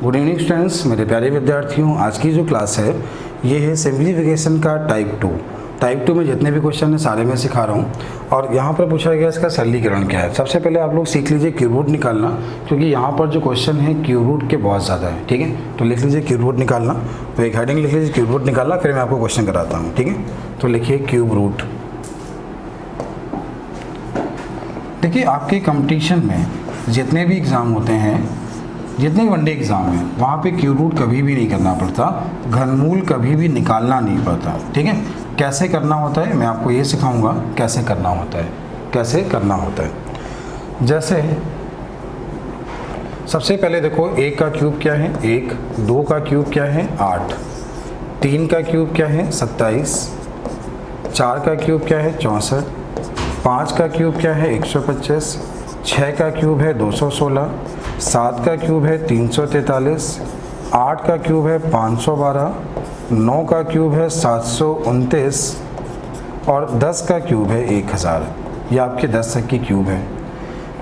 Good evening students, मेरे प्यारे विद्यार्थियों। आज की जो क्लास है ये है सिंप्लीफिकेशन का टाइप 2। टाइप 2 में जितने भी क्वेश्चन हैं सारे मैं सिखा रहा हूँ और यहाँ पर पूछा गया इसका सरलीकरण क्या है। सबसे पहले आप लोग सीख लीजिए क्यूब रूट निकालना, क्योंकि यहाँ पर जो क्वेश्चन है क्यूब रूट के बहुत ज़्यादा है। ठीक है, तो लिख लीजिए क्यूब रूट निकालना। तो एक हेडिंग लिख लीजिए क्यूब रूट निकालना, फिर मैं आपको क्वेश्चन कराता हूँ। ठीक है, तो लिखिए क्यूब रूट। देखिए आपके कंपटीशन में जितने भी एग्ज़ाम होते हैं, जितने वनडे एग्ज़ाम हैं, वहाँ पे क्यूब रूट कभी भी नहीं करना पड़ता, घनमूल कभी भी निकालना नहीं पड़ता। ठीक है, कैसे करना होता है मैं आपको ये सिखाऊंगा कैसे करना होता है, कैसे करना होता है। जैसे सबसे पहले देखो 1 का क्यूब क्या है 1, 2 का क्यूब क्या है 8, 3 का क्यूब क्या है 27, 4 का क्यूब क्या है 64, 5 का क्यूब क्या है 125, 6 का क्यूब है 216, 7 का क्यूब है 343, 8 का क्यूब है 512, 9 का क्यूब है 729 और 10 का क्यूब है 1000। ये आपके 10 तक की क्यूब है।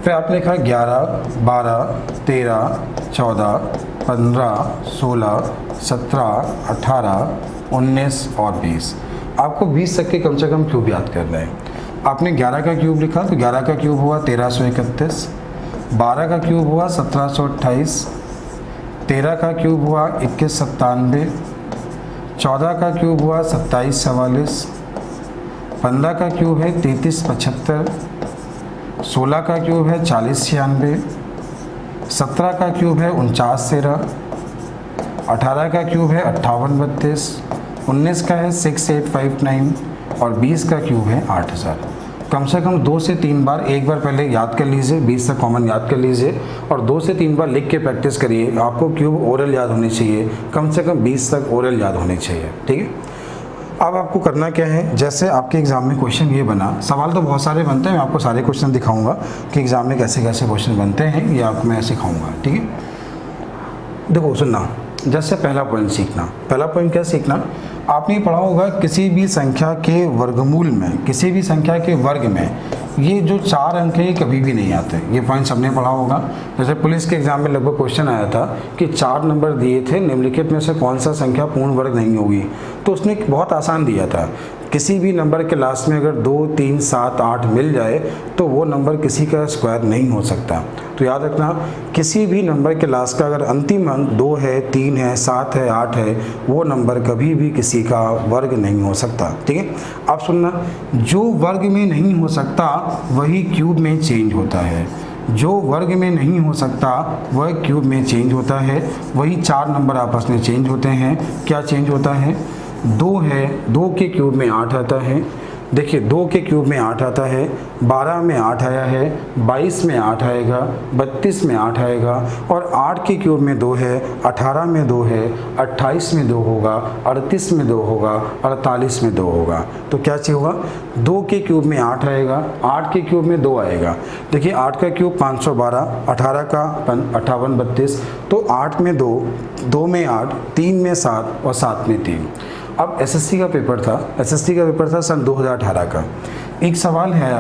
फिर आपने लिखा 11, 12, 13, 14, 15, 16, 17, 18, 19 और 20। आपको 20 तक के कम से कम क्यूब याद करना है। आपने 11 का क्यूब लिखा तो 11 का क्यूब हुआ 1331, 12 का क्यूब हुआ 1728, 13 का क्यूब हुआ 2197, 14 का क्यूब हुआ 2744, 15 का क्यूब है 3375, 16 का क्यूब है 4096, 17 का क्यूब है 4913, 18 का क्यूब है 5832, 19 का है 6859 और 20 का क्यूब है 8000। कम से कम 2 से 3 बार, एक बार पहले याद कर लीजिए, 20 तक कॉमन याद कर लीजिए और 2 से 3 बार लिख के प्रैक्टिस करिए। आपको क्यूब ओरल याद होनी चाहिए, कम से कम 20 तक ओरल याद होनी चाहिए। ठीक है, अब आपको करना क्या है, जैसे आपके एग्ज़ाम में क्वेश्चन ये बना, सवाल तो बहुत सारे बनते हैं, मैं आपको सारे क्वेश्चन दिखाऊंगा कि एग्ज़ाम में कैसे कैसे क्वेश्चन बनते हैं, ये आपको मैं सिखाऊंगा। ठीक है, देखो सुनना, जैसे पहला पॉइंट सीखना। पहला पॉइंट क्या सीखना, आपने पढ़ा होगा किसी भी संख्या के वर्गमूल में, किसी भी संख्या के वर्ग में ये जो 4 अंक है ये कभी भी नहीं आते। ये पॉइंट सबने पढ़ा होगा। जैसे पुलिस के एग्जाम में लगभग क्वेश्चन आया था कि 4 नंबर दिए थे, निम्नलिखित में से कौन सा संख्या पूर्ण वर्ग नहीं होगी, तो उसने बहुत आसान दिया था, किसी भी नंबर के लास्ट में अगर 2, 3, 7, 8 मिल जाए तो वो नंबर किसी का स्क्वायर नहीं हो सकता। तो याद रखना, किसी भी नंबर के लास्ट का अगर अंतिम अंक 2 है, 3 है, 7 है, 8 है, वो नंबर कभी भी किसी का वर्ग नहीं हो सकता। ठीक है, अब सुनना, जो वर्ग में नहीं हो सकता वही क्यूब में चेंज होता है। जो वर्ग में नहीं हो सकता वह क्यूब में चेंज होता है। वही 4 नंबर आपस में चेंज होते हैं। क्या चेंज होता है, 2 है, 2 के क्यूब में 8 आता है। देखिए 2 के क्यूब में 8 आता है, 12 में 8 आया है, 22 में 8 आएगा, 32 में 8 आएगा और 8 के क्यूब में 2 है, 18 में 2 है, 28 में 2 होगा, 38 में 2 होगा, 48 में 2 होगा। तो क्या चीज़ होगा, 2 के क्यूब में 8 आएगा, 8 के क्यूब में 2 आएगा। देखिए 8 का क्यूब 512, 18 का 58 32, तो 8 में 2, 2 में 8, 3 में 7 और 7 में 3। अब एसएससी का पेपर था सन 2018 का। एक सवाल है,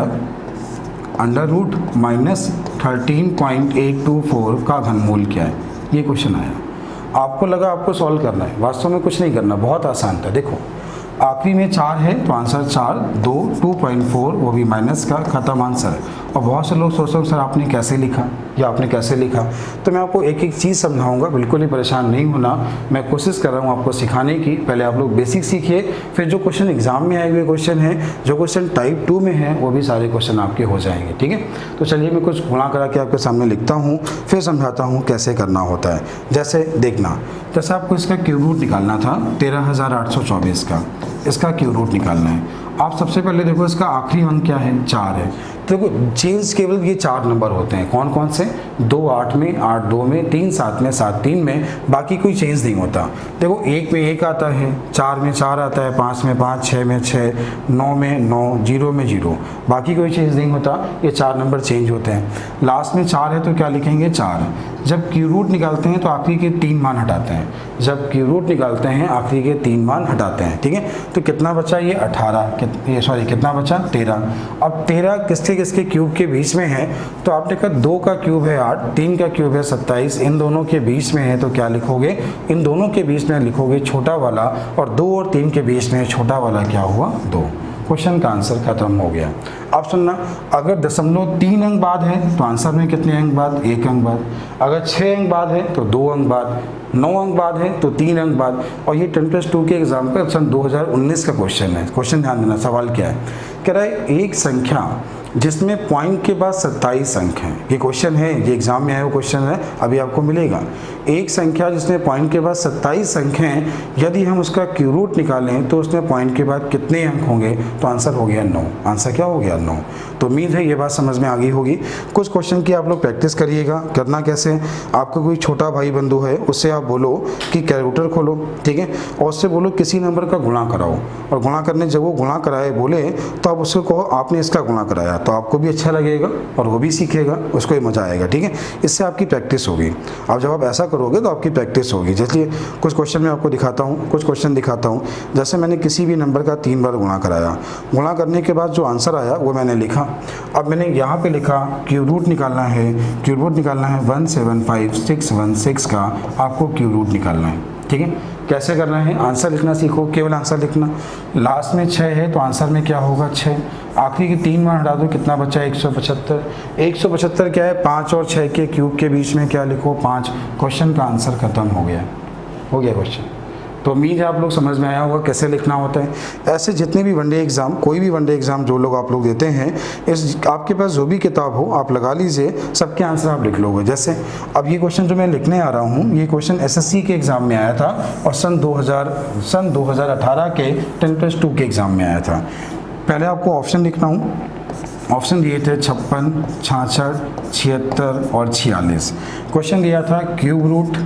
अंडर रूट -13.824 का घनमूल क्या है, ये क्वेश्चन आया। आपको लगा आपको सॉल्व करना है, वास्तव में कुछ नहीं करना, बहुत आसान था। देखो आखिरी में 4 है तो आंसर 4, 2, 2.4, वो भी माइनस का, खत्म आंसर। और बहुत से लोग सोचते हैं सर आपने कैसे लिखा या आपने कैसे लिखा, तो मैं आपको एक एक चीज़ समझाऊंगा, बिल्कुल ही परेशान नहीं होना। मैं कोशिश कर रहा हूँ आपको सिखाने की। पहले आप लोग बेसिक सीखिए, फिर जो क्वेश्चन एग्जाम में आए हुए क्वेश्चन हैं, जो क्वेश्चन टाइप 2 में है, वो भी सारे क्वेश्चन आपके हो जाएंगे। ठीक है, तो चलिए मैं कुछ गुणा करा के आपके सामने लिखता हूँ, फिर समझाता हूँ कैसे करना होता है। जैसे देखना, जैसे आपको इसका क्यूब रूट निकालना था 13824 का, इसका क्यूब रूट निकालना है। आप सबसे पहले देखो इसका आखिरी अंक क्या है, 4 है। तो देखो चेंज केवल ये 4 नंबर होते हैं, कौन कौन से, 2 8 में, 8 2 में, 3 7 में, 7 3 में, बाकी कोई चेंज नहीं होता। देखो 1 में 1 आता है, 4 में 4 आता है, 5 में 5, 6 में 6, 9 में 9, 0 में 0, बाकी कोई चेंज नहीं होता। ये 4 नंबर चेंज होते हैं। लास्ट में 4 है तो क्या लिखेंगे 4। जब क्यूब रूट निकालते हैं तो आखिरी के 3 मान हटाते हैं, जब क्यूब रूट निकालते हैं आखिरी के 3 मान हटाते हैं, ठीक है। तो कितना बचा ये 18, कितना बचा 13। अब 13 किसके किसके क्यूब के बीच में है, तो आपने कहा 2 का क्यूब है 8, 3 का क्यूब है 27, इन दोनों के बीच में है तो क्या लिखोगे, इन दोनों के बीच में लिखोगे छोटा वाला, और 2 और 3 के बीच में छोटा वाला क्या हुआ 2। क्वेश्चन का आंसर खत्म हो गया। अब सुनना, अगर 0.3 अंक बाद है तो आंसर में कितने अंक बाद, 1 अंक बाद। अगर 6 अंक बाद है तो 2 अंक बाद, 9 अंक बाद है तो 3 अंक बाद। और ये 10+2 के एग्जाम का सन 2019 का क्वेश्चन है। क्वेश्चन ध्यान देना, सवाल क्या है, कह रहा है एक संख्या जिसमें पॉइंट के बाद 27 अंक हैं। ये क्वेश्चन है, ये एग्जाम में आया वो क्वेश्चन है, अभी आपको मिलेगा। एक संख्या जिसमें पॉइंट के बाद 27 अंक हैं, यदि हम उसका क्यूब रूट निकालें तो उसमें पॉइंट के बाद कितने अंक होंगे, तो आंसर हो गया 9। आंसर क्या हो गया 9। तो उम्मीद है ये बात समझ में आ गई होगी। कुछ क्वेश्चन की आप लोग प्रैक्टिस करिएगा। करना कैसे, आपका कोई छोटा भाई बंधु है, उससे आप बोलो कि कैलकुलेटर खोलो, ठीक है, और उससे बोलो किसी नंबर का गुणा कराओ, और गुणा करने जब वो गुणा कराए बोले तो आप उसको कहो आपने इसका गुणा कराया, तो आपको भी अच्छा लगेगा और वो भी सीखेगा, उसको भी मजा आएगा, ठीक है। इससे आपकी प्रैक्टिस होगी। अब जब आप ऐसा करोगे तो आपकी प्रैक्टिस होगी। जैसे कुछ क्वेश्चन मैं आपको दिखाता हूँ, कुछ क्वेश्चन दिखाता हूँ। जैसे मैंने किसी भी नंबर का 3 बार गुणा कराया, गुणा करने के बाद जो आंसर आया वो मैंने लिखा। अब मैंने यहाँ पे लिखा क्यूब रूट निकालना है, क्यूब रूट निकालना है 175,616 का आपको क्यूब रूट निकालना है, ठीक है। कैसे करना है, आंसर लिखना सीखो, केवल आंसर लिखना। लास्ट में 6 है तो आंसर में क्या होगा 6, आखिरी के 3 मान हटा दो, कितना बचा 175। 175 क्या है, 5 और 6 के क्यूब के बीच में क्या लिखो 5। क्वेश्चन का आंसर खत्म हो गया क्वेश्चन। तो उम्मीद है आप लोग समझ में आया होगा कैसे लिखना होता है। ऐसे जितने भी वनडे एग्ज़ाम, कोई भी वनडे एग्ज़ाम जो लोग आप लोग देते हैं, इस आपके पास जो भी किताब हो आप लगा लीजिए, सबके आंसर आप लिख लोगे। जैसे अब ये क्वेश्चन जो मैं लिखने आ रहा हूँ, ये क्वेश्चन एसएससी के एग्ज़ाम में आया था और सन 2018 के 10+2 के एग्ज़ाम में आया था। पहले आपको ऑप्शन लिखना हूँ। ऑप्शन दिए थे 56, 66, 76 और 46। क्वेश्चन दिया था क्यूब रूट,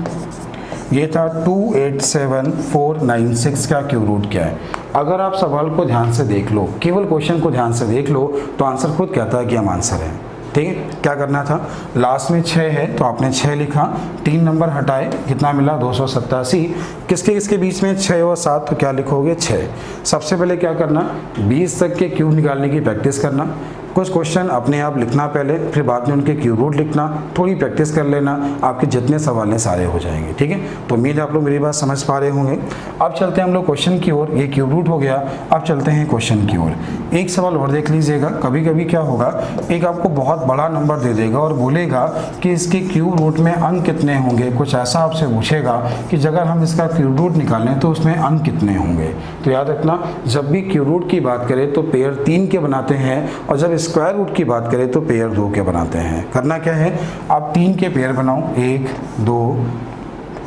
ये था 287496 का क्यूब रूट क्या है। अगर आप सवाल को ध्यान से देख लो, केवल क्वेश्चन को ध्यान से देख लो, तो आंसर खुद कहता है कि हम आंसर है, ठीक है। क्या करना था, लास्ट में 6 है तो आपने 6 लिखा, 3 नंबर हटाए, कितना मिला 287। किसके किसके बीच में 6 और 7, तो क्या लिखोगे 6। सबसे पहले क्या करना, 20 तक के क्यूब निकालने की प्रैक्टिस करना। कुछ क्वेश्चन अपने आप लिखना पहले, फिर बाद में उनके क्यूब रूट लिखना, थोड़ी प्रैक्टिस कर लेना, आपके जितने सवाल हैं सारे हो जाएंगे, ठीक है। तो उम्मीद है आप लोग मेरी बात समझ पा रहे होंगे। अब चलते हैं हम लोग क्वेश्चन की ओर। ये क्यूब रूट हो गया, अब चलते हैं क्वेश्चन की ओर। एक सवाल और देख लीजिएगा। कभी कभी क्या होगा, एक आपको बहुत बड़ा नंबर दे देगा और बोलेगा कि इसके क्यूब रूट में अंक कितने होंगे, कुछ ऐसा आपसे पूछेगा कि अगर हम इसका क्यूब रूट निकालें तो उसमें अंक कितने होंगे। तो याद रखना, जब भी क्यूब रूट की बात करें तो पेयर 3 के बनाते हैं, और जब स्क्वायर रूट की बात करें तो पेयर 2 के बनाते हैं। करना क्या है, आप 3 के पेयर बनाओ, 1 2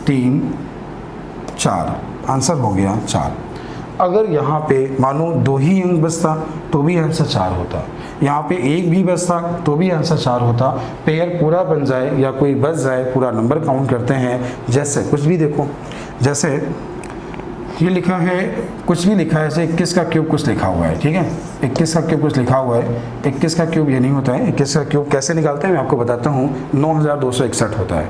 3 4, आंसर हो गया 4। अगर यहाँ पे मानो 2 ही अंक बचता तो भी आंसर 4 होता, यहाँ पे 1 भी बचता तो भी आंसर 4 होता। पेयर पूरा बन जाए या कोई बच जाए, पूरा नंबर काउंट करते हैं। जैसे कुछ भी देखो, जैसे ये लिखा है, कुछ भी लिखा है, जैसे 21 का क्यूब कुछ लिखा हुआ है, ठीक है। 21 का क्यूब कुछ लिखा हुआ है, 21 का क्यूब ये नहीं होता है। 21 का क्यूब कैसे निकालते हैं मैं आपको बताता हूँ। 9261 होता है,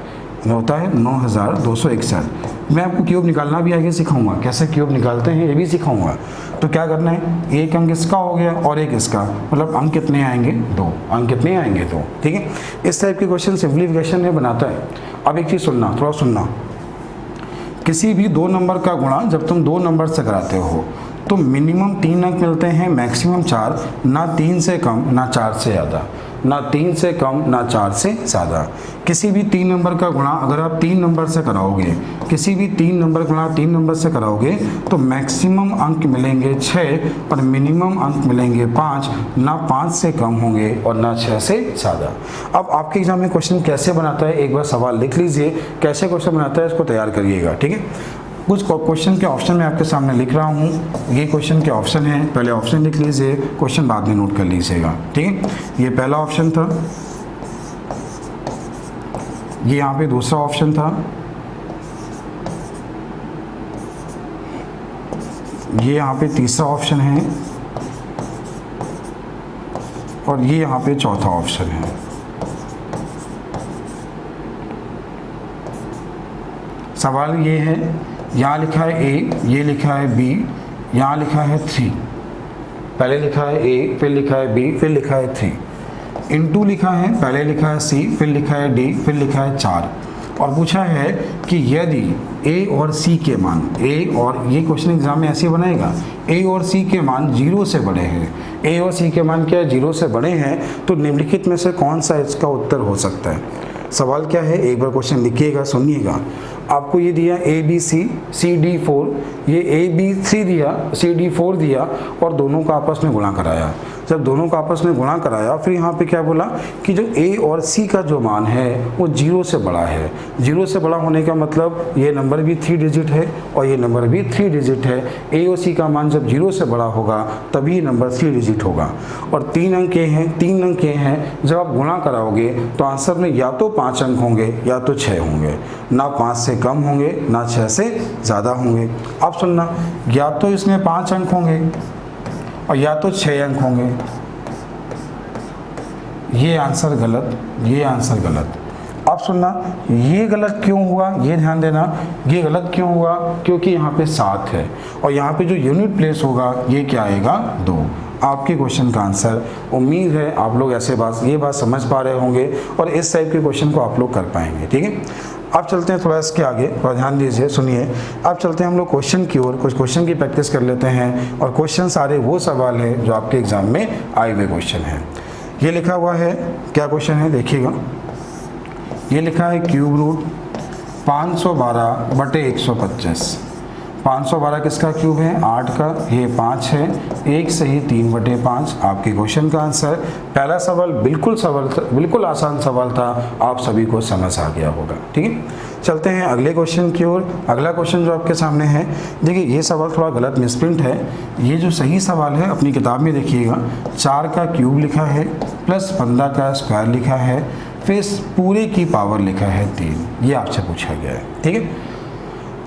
9261। मैं आपको क्यूब निकालना भी आगे सिखाऊंगा, कैसे क्यूब निकालते हैं ये भी सिखाऊंगा। तो क्या करना है, एक अंक इसका हो गया और एक इसका, मतलब अंक कितने आएंगे 2, अंक कितने आएंगे 2, ठीक है। इस टाइप के क्वेश्चन सिंप्लीफिकेशन में बनाता है। अब एक चीज़ सुनना, थोड़ा सुनना, किसी भी 2 नंबर का गुणा जब तुम 2 नंबर से कराते हो तो मिनिमम 3 अंक मिलते हैं, मैक्सिमम 4, ना 3 से कम ना 4 से ज़्यादा, ना 3 से कम ना 4 से ज़्यादा। किसी भी 3 नंबर का गुणा अगर आप 3 नंबर से कराओगे, किसी भी 3 नंबर का गुणा 3 नंबर से कराओगे तो मैक्सिमम अंक मिलेंगे 6 और मिनिमम अंक मिलेंगे 5, ना 5 से कम होंगे और ना 6 से ज़्यादा। अब आपके एग्जाम में क्वेश्चन कैसे बनाता है, एक बार सवाल लिख लीजिए, कैसे क्वेश्चन बनाता है इसको तैयार करिएगा, ठीक है। कुछ क्वेश्चन के ऑप्शन मैं आपके सामने लिख रहा हूँ, ये क्वेश्चन के ऑप्शन है, पहले ऑप्शन लिख लीजिए, क्वेश्चन बाद में नोट कर लीजिएगा, ठीक है। ये पहला ऑप्शन था, ये यहाँ पे दूसरा ऑप्शन था, ये यहाँ पे तीसरा ऑप्शन है और ये यहाँ पे चौथा ऑप्शन है। सवाल ये है यहाँ लिखा है ए, ये लिखा है बी, यहाँ लिखा है 3, पहले लिखा है ए, फिर लिखा है बी, फिर लिखा है 3, इनटू लिखा है, पहले लिखा है सी, फिर लिखा है डी, फिर लिखा है 4, और पूछा है कि यदि ए और सी के मान, ए और, ये क्वेश्चन एग्जाम में ऐसे बनाएगा, ए और सी के मान 0 से बड़े हैं, ए और सी के मान क्या है 0 से बड़े हैं, तो निम्नलिखित में से कौन सा इसका उत्तर हो सकता है। सवाल क्या है, एक बार क्वेश्चन लिखिएगा, सुनिएगा। आपको ये दिया A B C, C D 4, ये ए बी 3 दिया, सी डी 4 दिया, और दोनों का आपस में गुणा कराया। जब दोनों का आपस में गुणा कराया, फिर यहाँ पे क्या बोला कि जो ए और सी का जो मान है वो 0 से बड़ा है। 0 से बड़ा होने का मतलब ये नंबर भी 3 डिजिट है और ये नंबर भी 3 डिजिट है। ए और सी का मान जब 0 से बड़ा होगा तभी नंबर 3 डिजिट होगा। और 3 अंक के हैं, 3 अंक के हैं, जब आप गुणा कराओगे तो आंसर में या तो 5 अंक होंगे या तो 6 होंगे, ना 5 से कम होंगे ना 6 से ज़्यादा होंगे। आप सुनना, या तो इसमें 5 अंक होंगे और या तो 6 अंक होंगे। ये आंसर गलत, ये आंसर गलत। अब सुनना, ये गलत क्यों हुआ, ये ध्यान देना, ये गलत क्यों हुआ, क्योंकि यहाँ पे 7 है और यहाँ पे जो यूनिट प्लेस होगा ये क्या आएगा 2। आपके क्वेश्चन का आंसर, उम्मीद है आप लोग ये बात समझ पा रहे होंगे और इस टाइप के क्वेश्चन को आप लोग कर पाएंगे। ठीक है, अब चलते हैं थोड़ा इसके आगे, और ध्यान दीजिए, सुनिए। अब चलते हैं हम लोग क्वेश्चन की ओर, कुछ क्वेश्चन की प्रैक्टिस कर लेते हैं। और क्वेश्चन सारे वो सवाल हैं जो आपके एग्जाम में आए हुए क्वेश्चन हैं। ये लिखा हुआ है, क्या क्वेश्चन है देखिएगा। ये लिखा है क्यूब रूट 512/125। 512 किसका क्यूब है, 8 का, ये 5 है, 1 सही 3/5 आपके क्वेश्चन का आंसर। पहला सवाल बिल्कुल आसान सवाल था, आप सभी को समझ आ गया होगा। ठीक है, चलते हैं अगले क्वेश्चन की ओर। अगला क्वेश्चन जो आपके सामने है, देखिए ये सवाल थोड़ा गलत मिसप्रिंट है। ये जो सही सवाल है अपनी किताब में देखिएगा, 4 का क्यूब लिखा है प्लस 15 का स्क्वायर लिखा है, फिर पूरे की पावर लिखा है 3। ये आपसे पूछा गया है। ठीक है,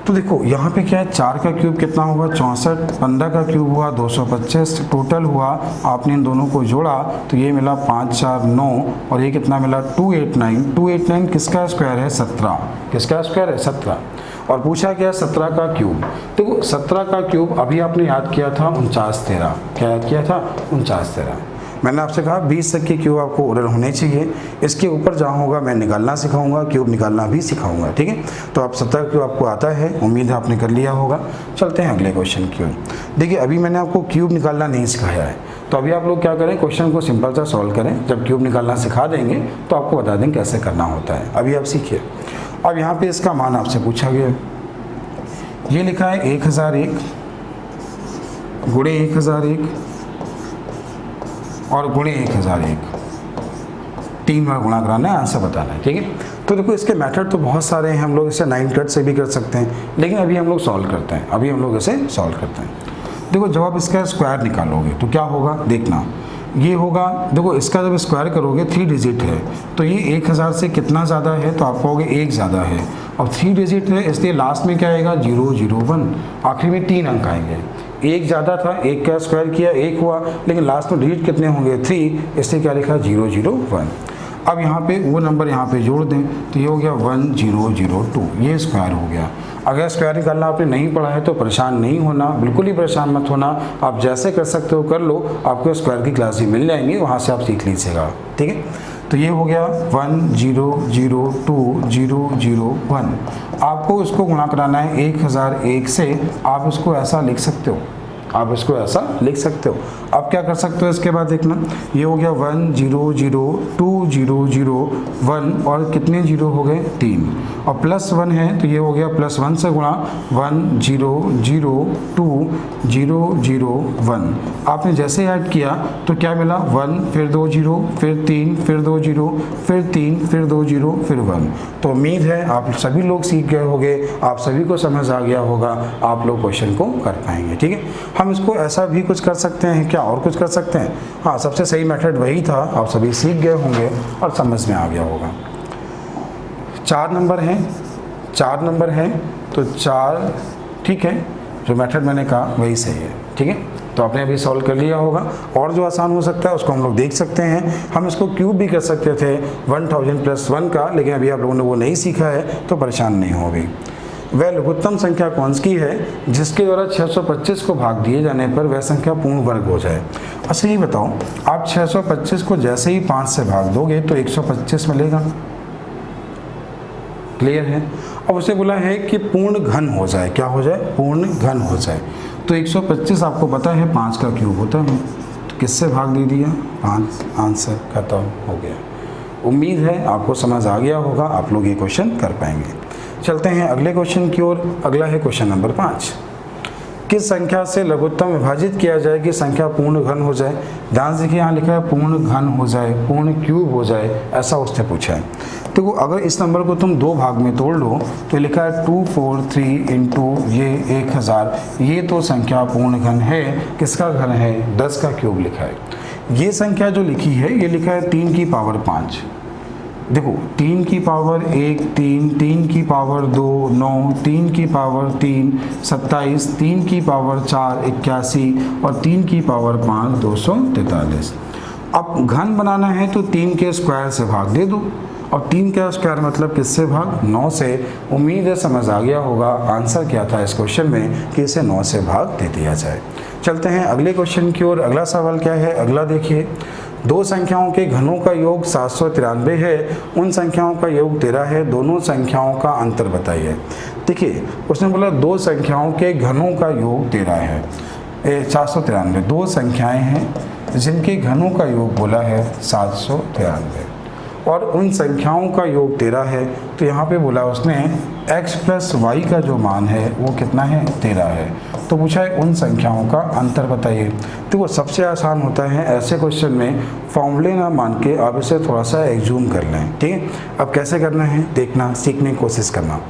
तो देखो यहाँ पे क्या है, 4 का क्यूब कितना हुआ 64, 15 का क्यूब हुआ 225, टोटल हुआ, आपने इन दोनों को जोड़ा तो ये मिला 5 4 9, और ये कितना मिला 289। 289 किसका स्क्वायर है 17, किसका स्क्वायर है 17, और पूछा गया 17 का क्यूब। देखो 17 का क्यूब अभी आपने याद किया था 49 13, क्या याद किया था 49 13। मैंने आपसे कहा 20 तक के क्यूब आपको ओरल होने चाहिए, इसके ऊपर जहाँ होगा मैं निकालना सिखाऊंगा, क्यूब निकालना भी सिखाऊंगा। ठीक है, तो आप 17 क्यूब आपको आता है, उम्मीद है आपने कर लिया होगा। चलते हैं अगले क्वेश्चन की ओर। देखिए अभी मैंने आपको क्यूब निकालना नहीं सिखाया है, तो अभी आप लोग क्या करें, क्वेश्चन को सिंपल सा सॉल्व करें। जब क्यूब निकालना सिखा देंगे तो आपको बता देंगे कैसे करना होता है। अभी आप सीखिए। अब यहाँ पर इसका मान आपसे पूछा गया, ये लिखा है 1001 गुणे 1001 और गुणे 1001, 3 बार गुणा कराना है, आंसर बताना है। ठीक है, तो देखो इसके मेथड तो बहुत सारे हैं, हम लोग इसे 9 कट से भी कर सकते हैं, लेकिन अभी हम लोग सॉल्व करते हैं, अभी हम लोग इसे सॉल्व करते हैं। देखो जब आप इसका स्क्वायर निकालोगे तो क्या होगा, देखना ये होगा, देखो इसका जब स्क्वायर करोगे 3 डिजिट है, तो ये 1000 से कितना ज़्यादा है, तो आप कहोगे 1 ज़्यादा है, और 3 डिजिट है इसलिए लास्ट में क्या आएगा 001, आखिर में 3 अंक आएंगे। 1 ज़्यादा था, 1 का स्क्वायर किया 1 हुआ, लेकिन लास्ट में डिजिट कितने होंगे 3, इसलिए क्या लिखा 001। अब यहाँ पे वो नंबर यहाँ पे जोड़ दें तो ये हो गया 1002, ये स्क्वायर हो गया। अगर स्क्वायर निकालना आपने नहीं पढ़ा है तो परेशान नहीं होना, बिल्कुल ही परेशान मत होना, आप जैसे कर सकते हो कर लो, आपको स्क्वायर की क्लास भी मिल जाएंगी, वहाँ से आप सीख लीजिएगा। ठीक है, तो ये हो गया 1002,001। आपको इसको गुणा कराना है 1001 से, आप इसको ऐसा लिख सकते हो, आप इसको ऐसा लिख सकते हो। अब क्या कर सकते हो इसके बाद देखना, ये हो गया 1002,001 और कितने जीरो हो गए 3, और +1 है तो ये हो गया +1 से गुणा 1002,001। आपने जैसे ऐड किया तो क्या मिला 1 फिर 2 जीरो फिर 3 फिर 2 जीरो फिर 3 फिर 2 जीरो फिर 1। तो उम्मीद है आप सभी लोग सीख गए होंगे, आप सभी को समझ आ गया होगा, आप लोग क्वेश्चन को कर पाएंगे। ठीक है, हम इसको ऐसा भी कुछ कर सकते हैं, क्या और कुछ कर सकते हैं, हाँ सबसे सही मेथड वही था, आप सभी सीख गए होंगे और समझ में आ गया होगा। 4 नंबर हैं तो 4, ठीक है, जो मेथड मैंने कहा वही सही है। ठीक है, तो आपने अभी सॉल्व कर लिया होगा, और जो आसान हो सकता है उसको हम लोग देख सकते हैं। हम इसको क्यूब भी कर सकते थे 1000 + 1 का, लेकिन अभी आप लोगों ने वो नहीं सीखा है तो परेशान नहीं हो अभी। वह लघुत्तम संख्या कौन सी है जिसके द्वारा 625 को भाग दिए जाने पर वह संख्या पूर्ण वर्ग हो जाए। अच्छा ये बताओ, आप 625 को जैसे ही 5 से भाग दोगे तो 125 मिलेगा, क्लियर है। अब उसे बोला है कि पूर्ण घन हो जाए, क्या हो जाए, पूर्ण घन हो जाए। तो 125 आपको पता है 5 का क्यूब होता है, तो किससे भाग दे दिया, 5, आंसर खत्म हो गया। उम्मीद है आपको समझ आ गया होगा, आप लोग ये क्वेश्चन कर पाएंगे। चलते हैं अगले क्वेश्चन की ओर। अगला है क्वेश्चन नंबर 5। किस संख्या से लघुत्तम विभाजित किया जाए कि संख्या पूर्ण घन हो जाए। ध्यान से देखिए, यहाँ लिखा है पूर्ण घन हो जाए, पूर्ण क्यूब हो जाए, ऐसा उसने पूछा है। देखो अगर इस नंबर को तुम 2 भाग में तोड़ लो तो लिखा है 243 इंटू ये 1000, ये तो संख्या पूर्ण घन है। किसका घन है, 10 का क्यूब लिखा है। ये संख्या जो लिखी है ये लिखा है 3 की पावर 5। देखो 3 की पावर 1 3, 3 की पावर 2 9, 3 की पावर 3 27, 3 की पावर 4 81 और 3 की पावर 5 243। अब घन बनाना है तो 3 के स्क्वायर से भाग दे दो, और 3 का स्क्वायर मतलब किससे भाग, 9 से। उम्मीद है समझ आ गया होगा आंसर क्या था इस क्वेश्चन में कि इसे 9 से भाग दे दिया जाए। चलते हैं अगले क्वेश्चन की ओर। अगला सवाल क्या है, अगला देखिए। 2 संख्याओं के घनों का योग 793 है, उन संख्याओं का योग 13 है, दोनों संख्याओं का अंतर बताइए। देखिए उसने बोला 2 संख्याओं के घनों का योग 13 है, 793। 2 संख्याएं हैं जिनके घनों का योग बोला है 793 और उन संख्याओं का योग 13 है। तो यहाँ पे बोला उसने x प्लस वाई का जो मान है वो कितना है, 13 है। तो पूछा है उन संख्याओं का अंतर बताइए। तो वो सबसे आसान होता है ऐसे क्वेश्चन में फॉर्मूले ना मान के आप इसे थोड़ा सा एग्जूम कर लें, ठीक है। अब कैसे करना है देखना, सीखने की कोशिश करना।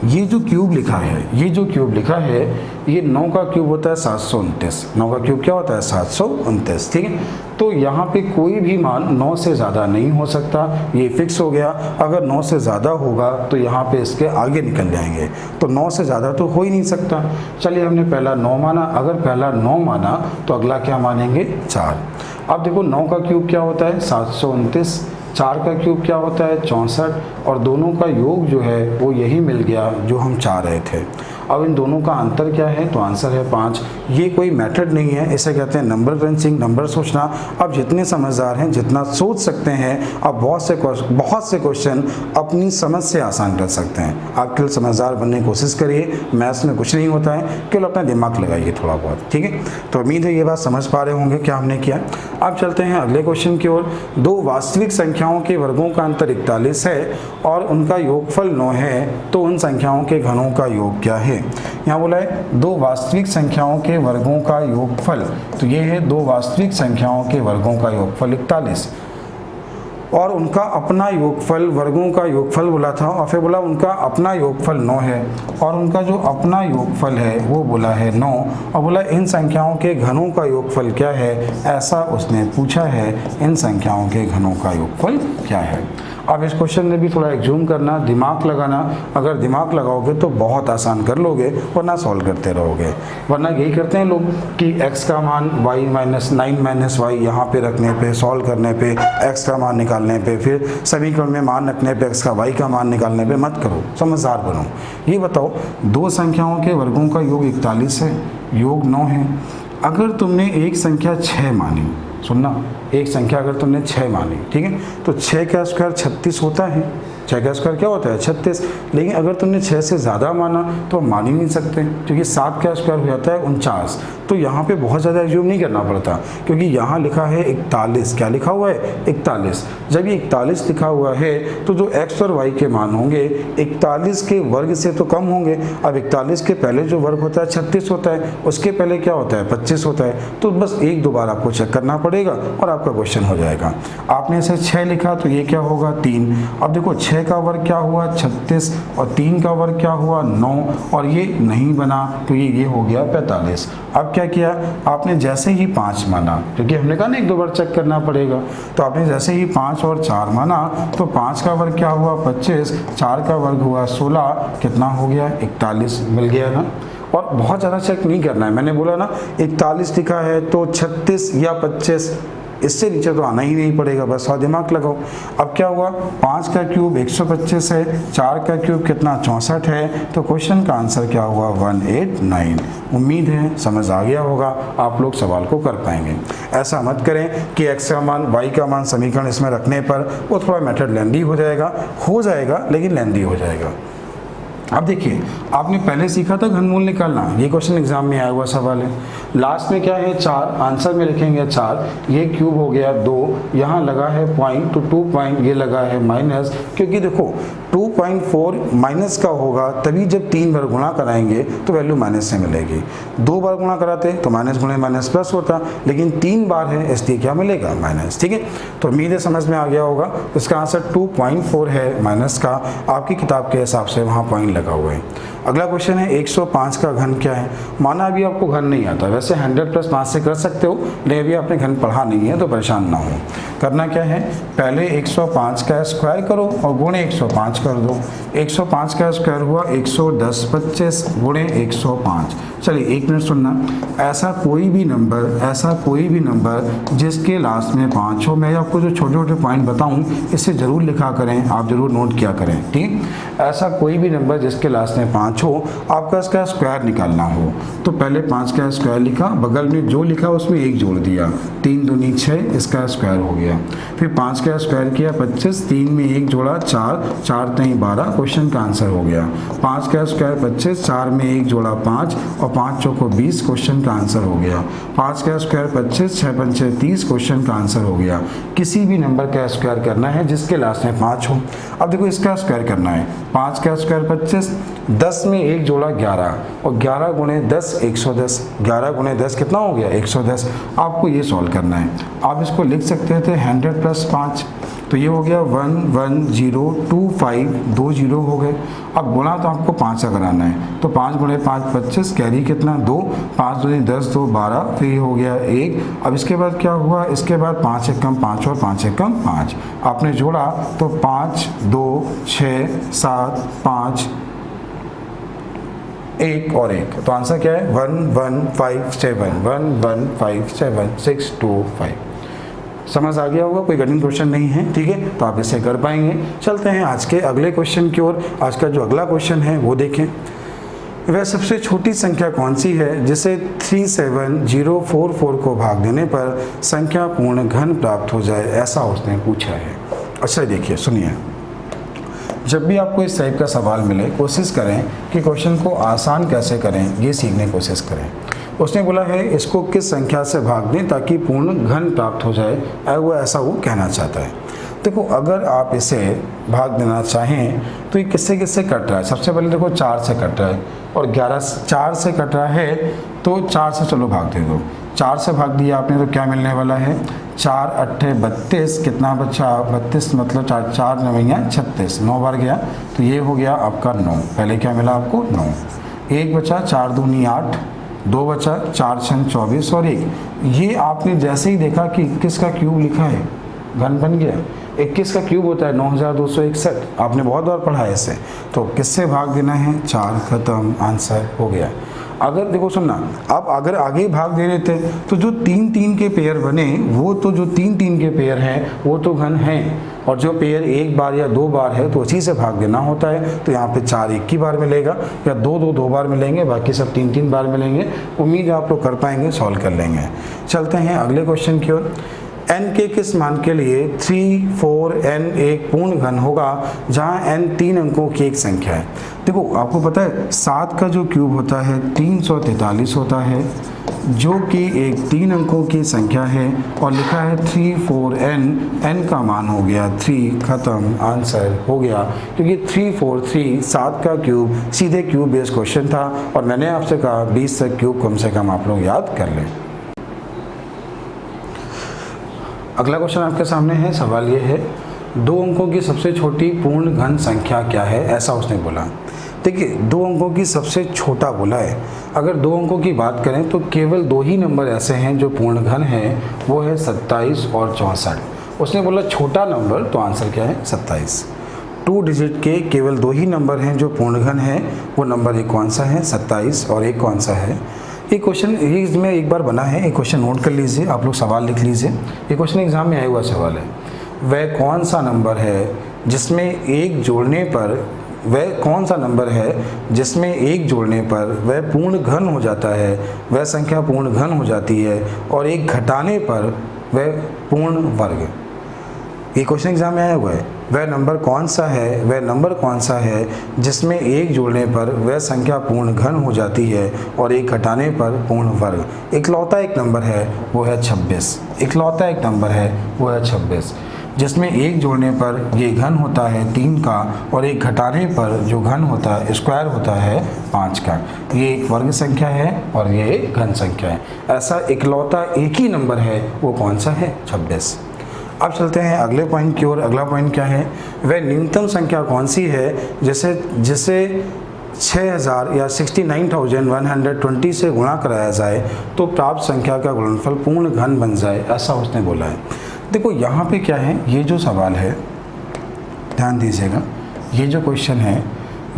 ये जो क्यूब लिखा है, ये जो क्यूब लिखा है ये 9 का क्यूब होता है 729। 9 का क्यूब क्या होता है, 729, ठीक है। तो यहाँ पे कोई भी मान 9 से ज़्यादा नहीं हो सकता, ये फिक्स हो गया। अगर 9 से ज़्यादा होगा तो यहाँ पे इसके आगे निकल जाएंगे, तो 9 से ज़्यादा तो हो ही नहीं सकता। चलिए हमने पहला 9 माना, अगर पहला 9 माना तो अगला क्या मानेंगे, 4। अब देखो 9 का क्यूब क्या होता है 729, 4 का क्यूब क्या होता है 64, और दोनों का योग जो है वो यही मिल गया जो हम चाह रहे थे। अब इन दोनों का अंतर क्या है, तो आंसर है 5। ये कोई मेथड नहीं है, इसे कहते हैं नंबर क्रंचिंग, नंबर सोचना। अब जितने समझदार हैं, जितना सोच सकते हैं, अब बहुत से क्वेश्चन अपनी समझ से आसान कर सकते हैं। आप केवल समझदार बनने की कोशिश करिए, मैथ्स में कुछ नहीं होता है, केवल अपना दिमाग लगाइए थोड़ा बहुत, ठीक है। तो उम्मीद है ये बात समझ पा रहे होंगे क्या हमने किया। अब चलते हैं अगले क्वेश्चन की ओर। 2 वास्तविक संख्याओं के वर्गों का अंतर 41 है और उनका योगफल 9 है, तो उन संख्याओं के घनों का योग क्या है। यहाँ बोला है 2 वास्तविक संख्याओं के वर्गों का योगफल, तो ये है 2 वास्तविक संख्याओं के वर्गों का योगफल 41 और उनका अपना योगफल, वर्गों का योगफल बोला था, और फिर बोला उनका अपना योगफल 9 है और उनका जो अपना योगफल है वो बोला है 9, और बोला इन संख्याओं के घनों का योगफल क्या है, ऐसा उसने पूछा है। इन संख्याओं के घनों का योगफल क्या है। अब इस क्वेश्चन में भी थोड़ा एक्जूम करना, दिमाग लगाना। अगर दिमाग लगाओगे तो बहुत आसान कर लोगे, वरना सॉल्व करते रहोगे। वरना यही करते हैं लोग कि x का मान y-9 - y यहाँ पे रखने पे, सॉल्व करने पे, x का मान निकालने पे, फिर समीकरण में मान रखने पे x का y का मान निकालने पे मत करो, समझदार बनो। ये बताओ 2 संख्याओं के वर्गों का योग 41 है, योग 9 है। अगर तुमने एक संख्या 6 मानी, सुनना, एक संख्या अगर तुमने 6 मानी, ठीक है, तो 6 का स्क्वायर 36 होता है। 6 का स्क्वायर क्या होता है 36। लेकिन अगर तुमने 6 से ज़्यादा माना तो हम मान ही नहीं सकते, क्योंकि 7 का स्क्वायर हो जाता है 49। तो यहाँ पे बहुत ज़्यादा एज्यूम नहीं करना पड़ता, क्योंकि यहाँ लिखा है 41। क्या लिखा हुआ है 41। जब ये 41 लिखा हुआ है तो जो x और y के मान होंगे 41 के वर्ग से तो कम होंगे। अब 41 के पहले जो वर्ग होता है 36 होता है, उसके पहले क्या होता है 25 होता है। तो बस 1-2 बार आपको चेक करना पड़ेगा और आपका क्वेश्चन हो जाएगा। आपने इसे 6 लिखा तो ये क्या होगा 3। अब देखो 6 का वर्ग क्या हुआ 36 और 3 का वर्ग क्या हुआ 9, और ये नहीं बना तो ये हो गया 45। अब क्या किया आपने, जैसे ही 5 माना, क्योंकि हमने कहा ना 1-2 बार चेक करना पड़ेगा, तो आपने जैसे ही 5 और 4 माना तो 5 का वर्ग क्या हुआ 25, 4 का वर्ग हुआ 16, कितना हो गया 41, मिल गया ना। और बहुत ज़्यादा चेक नहीं करना है, मैंने बोला ना 41 लिखा है तो 36 या 25 इससे नीचे तो आना ही नहीं पड़ेगा, बस और दिमाग लगाओ। अब क्या हुआ, 5 का क्यूब 125 है, 4 का क्यूब कितना 64 है, तो क्वेश्चन का आंसर क्या हुआ 189। उम्मीद है समझ आ गया होगा, आप लोग सवाल को कर पाएंगे। ऐसा मत करें कि x का मान y का मान समीकरण इसमें रखने पर वो थोड़ा मेथड लेंदी हो जाएगा लेकिन लेंदी हो जाएगा। अब देखिए, आपने पहले सीखा था घनमूल निकालना, ये क्वेश्चन एग्जाम में आया हुआ सवाल है। लास्ट में क्या है 4, आंसर में लिखेंगे 4, ये क्यूब हो गया 2, यहाँ लगा है पॉइंट, तो 2 पॉइंट ये लगा है माइनस, क्योंकि देखो 2.4 माइनस का होगा तभी जब 3 बार गुणा कराएंगे तो वैल्यू माइनस से मिलेगी। 2 बार गुणा कराते तो माइनस गुणे माइनस प्लस होता, लेकिन 3 बार है इसलिए क्या मिलेगा माइनस। ठीक है, तो उम्मीद है समझ में आ गया होगा। इसका आंसर 2.4 है माइनस का, आपकी किताब के हिसाब से वहाँ पॉइंट लगा हुआ है। अगला क्वेश्चन है 105 का घन क्या है। माना अभी आपको घन नहीं आता, वैसे 100 + 5 से कर सकते हो, लेकिन अभी आपने घन पढ़ा नहीं है तो परेशान ना हो। करना क्या है, पहले 105 का स्क्वायर करो और गुणे 105 कर दो। 105 का स्क्वायर हुआ 110 25 गुणे 105। चलिए 1 मिनट सुनना, ऐसा कोई भी नंबर जिसके लास्ट में 5 हो, मैं आपको जो छोटे छोटे पॉइंट बताऊं इसे ज़रूर लिखा करें, आप ज़रूर नोट किया करें। ठीक, ऐसा कोई भी नंबर जिसके लास्ट में 5 हो, आपका इसका स्क्वायर निकालना हो तो पहले 5 का स्क्वायर लिखा, बगल में जो लिखा उसमें 1 जोड़ दिया, 3 दूनी 6, इसका स्क्वायर हो गया। फिर 5 का स्क्वायर किया 25, 3 में 1 जोड़ा 4, 4 3 12, क्वेश्चन का आंसर हो गया। 5 का स्क्वायर 25, 4 में 1 जोड़ा 5 और 5 चौको 20, क्वेश्चन का आंसर हो गया। 5 का स्क्वायर 25, 6 पंचे 30, क्वेश्चन का आंसर हो गया। किसी भी नंबर का स्क्वायर करना है जिसके लास्ट में 5 हो। अब देखो इसका स्क्वायर करना है, 5 का स्क्वायर 25, 10 में 1 जोड़ा 11 और 11 गुणे 10 110, 11 गुणे 10 कितना हो गया 110। आपको ये सॉल्व करना है, आप इसको लिख सकते थे 100 + 5, तो ये हो गया 11025, 2 0 हो गए। अब गुणा तो आपको 5 का कराना है, तो 5 गुणे 5 25, कैरी कितना 2, 5 दूनी 10 2 12, फिर ये हो गया 1। अब इसके बाद क्या हुआ, इसके बाद 5 1 कम 5 और 5 1 कम 5, आपने जोड़ा तो 5 2 6 7 5 1 और 1, तो आंसर क्या है 1157, 1157625। समझ आ गया होगा, कोई कठिन क्वेश्चन नहीं है। ठीक है, तो आप इसे कर पाएंगे। चलते हैं आज के अगले क्वेश्चन की ओर। आज का जो अगला क्वेश्चन है वो देखें। वह सबसे छोटी संख्या कौन सी है जिसे 37044 को भाग देने पर संख्या पूर्ण घन प्राप्त हो जाए, ऐसा उसने पूछा है। अच्छा देखिए सुनिए, जब भी आपको इस टाइप का सवाल मिले कोशिश करें कि क्वेश्चन को आसान कैसे करें, ये सीखने की कोशिश करें। उसने बोला है इसको किस संख्या से भाग दें ताकि पूर्ण घन प्राप्त हो जाए, वो ऐसा वो कहना चाहता है। देखो अगर आप इसे भाग देना चाहें तो ये किससे किससे कट रहा है। सबसे पहले देखो 4 से कट रहा है और 4 से कट रहा है, तो 4 से चलो भाग दे दो। 4 से भाग दिया आपने तो क्या मिलने वाला है 4 8 32, कितना बचा 32, मतलब 4 9 36, 9 बार गया तो ये हो गया आपका 9। पहले क्या मिला आपको 9, 1 बचा 4 दूनी 8, 2 बचा 4 6 24 और 1। ये आपने जैसे ही देखा कि 21 का क्यूब लिखा है घन बन गया। 21 का क्यूब होता है 9261, आपने बहुत बार पढ़ा है इसे। तो किससे भाग देना है 4, खत्म, आंसर हो गया। अगर देखो सुनना, आप अगर आगे भाग दे रहे थे तो जो 3 3 के पेयर बने वो तो जो 3 3 के पेयर हैं वो तो घन हैं, और जो पेयर 1 बार या 2 बार है तो उसी से भाग देना होता है। तो यहाँ पे 4 1 ही बार मिलेगा या 2 2 2 बार मिलेंगे, बाकी सब 3 3 बार मिलेंगे। उम्मीद है आप लोग कर पाएंगे, सॉल्व कर लेंगे। चलते हैं अगले क्वेश्चन की ओर। n के किस मान के लिए 3 4 n एक पूर्ण घन होगा जहां n 3 अंकों की एक संख्या है। देखो आपको पता है 7 का जो क्यूब होता है 343 होता है, जो कि एक 3 अंकों की संख्या है, और लिखा है 3 4 n का मान हो गया 3, खत्म, आंसर हो गया। क्योंकि 3 4 3 7 का क्यूब सीधे क्यूब बेस्ड क्वेश्चन था, और मैंने आपसे कहा 20 तक क्यूब कम से कम आप लोग याद कर लें। अगला क्वेश्चन आपके सामने है। सवाल ये है 2 अंकों की सबसे छोटी पूर्ण घन संख्या क्या है, ऐसा उसने बोला। देखिए 2 अंकों की सबसे छोटा बोला है। अगर 2 अंकों की बात करें तो केवल 2 ही नंबर ऐसे हैं जो पूर्ण घन है, वो है 27 और 64। उसने बोला छोटा नंबर, तो आंसर क्या है 27। 2 डिजिट के केवल 2 ही नंबर हैं जो पूर्ण घन है, वो नंबर एक कौन सा है 27 और एक कौन सा है, एक क्वेश्चन ये इसमें एक बार बना है, एक क्वेश्चन नोट कर लीजिए, आप लोग सवाल लिख लीजिए। ये क्वेश्चन एग्जाम में आया हुआ सवाल है, वह कौन सा नंबर है जिसमें एक जोड़ने पर वह पूर्ण घन हो जाता है, वह संख्या पूर्ण घन हो जाती है और एक घटाने पर वह पूर्ण वर्ग। ये क्वेश्चन एग्जाम में आया हुआ है, वह नंबर कौन सा है जिसमें एक जोड़ने पर वह संख्या पूर्ण घन हो जाती है और एक घटाने पर पूर्ण वर्ग। इकलौता एक नंबर है वो है 26, जिसमें एक जोड़ने पर ये घन होता है 3 का और एक घटाने पर जो घन होता है स्क्वायर होता है 5 का। ये एक वर्ग संख्या है और ये एक घन संख्या है। ऐसा इकलौता एक ही नंबर है, वो कौन सा है? 26। अब चलते हैं अगले पॉइंट की ओर। अगला पॉइंट क्या है? वह न्यूनतम संख्या कौन सी है जिसे 6000 या 69,120 से गुणा कराया जाए तो प्राप्त संख्या का गुणनफल पूर्ण घन बन जाए, ऐसा उसने बोला है। देखो यहाँ पे क्या है, ये जो सवाल है ध्यान दीजिएगा, ये जो क्वेश्चन है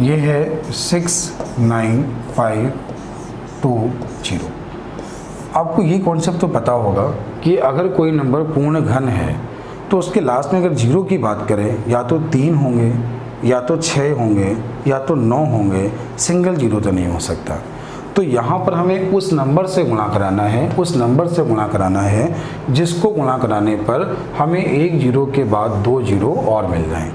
ये है 69520। आपको ये कॉन्सेप्ट तो पता होगा कि अगर कोई नंबर पूर्ण घन है तो उसके लास्ट में अगर 0 की बात करें, या तो 3 होंगे या तो 6 होंगे या तो 9 होंगे, सिंगल 0 तो नहीं हो सकता। तो यहाँ पर हमें उस नंबर से गुणा कराना है जिसको गुणा कराने पर हमें एक 0 के बाद 2 0 और मिल जाएं।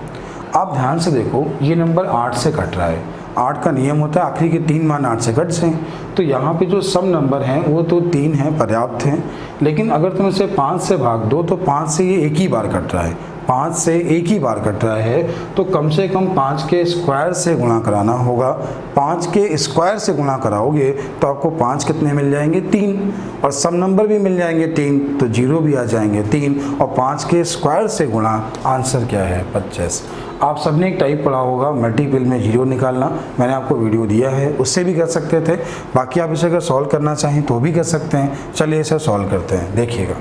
आप ध्यान से देखो, ये नंबर 8 से कट रहा है। 8 का नियम होता है आखिरी के 3 मान 8 से कट जाएं। तो यहाँ पे जो सम नंबर हैं वो तो 3 हैं, पर्याप्त हैं। लेकिन अगर तुम इसे 5 से भाग दो तो 5 से ये एक ही बार कट रहा है, 5 से एक ही बार कट रहा है, तो कम से कम 5 के स्क्वायर से गुणा कराना होगा। 5 के स्क्वायर से गुणा कराओगे तो आपको 5 कितने मिल जाएंगे? 3, और सम नंबर भी मिल जाएंगे 3, तो 0 भी आ जाएंगे 3, और 5 के स्क्वायर से गुणा, आंसर क्या है? 25। आप सबने एक टाइप पढ़ा होगा मल्टीपल में 0 निकालना, मैंने आपको वीडियो दिया है, उससे भी कर सकते थे। बाकी आप इसे अगर सॉल्व करना चाहें तो भी कर सकते हैं। चलिए इसे सॉल्व करते हैं। देखिएगा,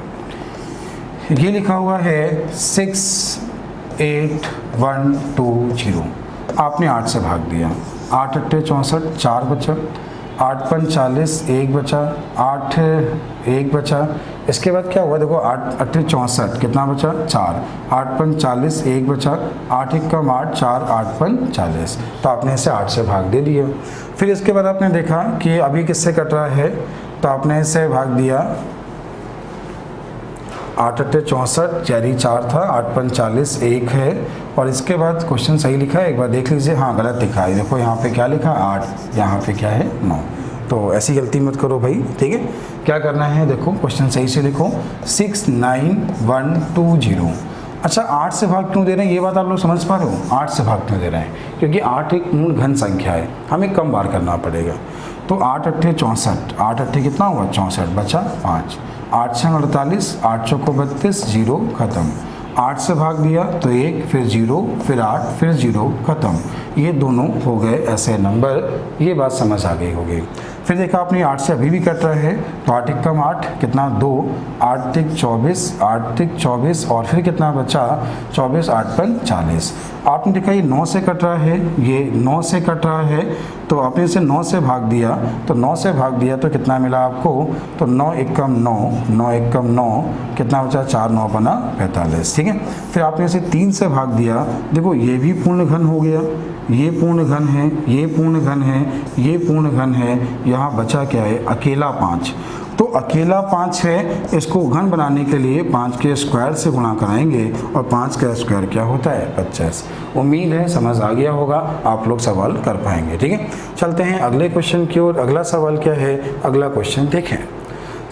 ये लिखा हुआ है 68120। आपने 8 से भाग दिया, 8 अट्ठे 64, 4 बचा, 8 पंच 40, 1 बचा, 8 1 बचा। इसके बाद क्या हुआ? देखो 8 अट्ठे 64, कितना बचा? 4, 8 पंच 40, 1 बचा, 8 1 कम 8, 4 8 पंच 40। तो आपने इसे 8 से भाग दे दिया। फिर इसके बाद आपने देखा कि अभी किससे कट रहा है, तो आपने इसे भाग दिया 8 अट्ठे 64, चैरी 4 था, 8 पंच 40, 1 है। और इसके बाद क्वेश्चन सही लिखा है, एक बार देख लीजिए। हाँ, गलत लिखा है। देखो यहाँ पे क्या लिखा? 8, यहाँ पे क्या है? 9। तो ऐसी गलती मत करो भाई, ठीक है। क्या करना है? देखो क्वेश्चन सही से लिखो, 69120। अच्छा, 8 से भाग क्यों दे रहे हैं, ये बात आप लोग समझ पा रहे हो? 8 से भाग क्यों दे रहे हैं? क्योंकि 8 एक पूर्ण घन संख्या है, हमें कम बार करना पड़ेगा। तो 8 अट्ठे 64, 8 अट्ठे कितना हुआ? 64, बचा 5, 8 6 48, 8 चौको 32, 0 खत्म। 8 से भाग दिया तो 1, फिर 0, फिर 8, फिर 0 खत्म। ये दोनों हो गए ऐसे नंबर, ये बात समझ आ गई होगी। फिर देखा आपने 8 से अभी भी कट रहा है, तो 8 1 कम 8, कितना? 2, 8 3 24, 8 3 24, और फिर कितना बचा? 24, 8 पंच 40। आपने देखा ये 9 से कट रहा है, ये 9 से कट रहा है, तो आपने इसे 9 से भाग दिया, तो 9 से भाग दिया तो कितना मिला आपको? तो 9 1 कम 9, 9 1 कम 9, कितना बचा? 4 9 बना 45, ठीक है। फिर आपने इसे 3 से भाग दिया, देखो ये भी पूर्ण घन हो गया, ये पूर्ण घन है, ये पूर्ण घन है, ये पूर्ण घन है। यहाँ बचा क्या है? अकेला 5। तो अकेला 5 है, इसको घन बनाने के लिए 5 के स्क्वायर से गुणा कराएंगे, और 5 का स्क्वायर क्या होता है? 50। उम्मीद है समझ आ गया होगा, आप लोग सवाल कर पाएंगे, ठीक है। चलते हैं अगले क्वेश्चन की ओर। अगला सवाल क्या है? अगला क्वेश्चन देखें,